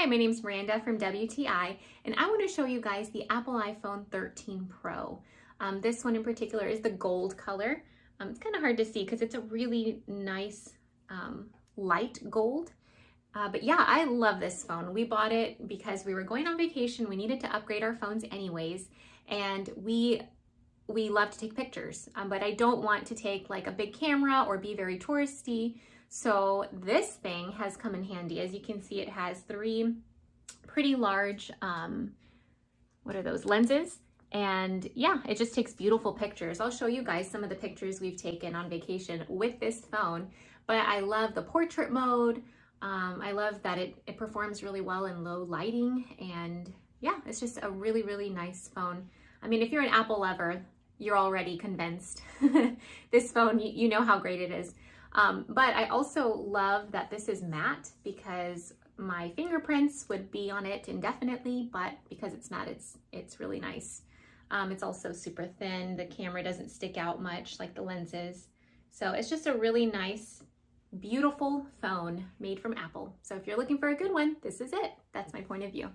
Hi, my name's Miranda from WTI, and I want to show you guys the Apple iPhone 13 Pro. This one in particular is the gold color. It's kind of hard to see because it's a really nice light gold. But yeah, I love this phone. We bought it because we were going on vacation. We needed to upgrade our phones anyways, and we love to take pictures, but I don't want to take like a big camera or be very touristy. So this thing has come in handy. As you can see, it has three pretty large, what are those, lenses? And yeah, it just takes beautiful pictures. I'll show you guys some of the pictures we've taken on vacation with this phone, but I love the portrait mode. I love that it performs really well in low lighting, and yeah, it's just a really, really nice phone. I mean, if you're an Apple lover, you're already convinced. This phone, you know how great it is. But I also love that this is matte because my fingerprints would be on it indefinitely, but because it's matte, it's really nice. It's also super thin. The camera doesn't stick out much like the lenses. So it's just a really nice, beautiful phone made from Apple. So if you're looking for a good one, this is it. That's my point of view.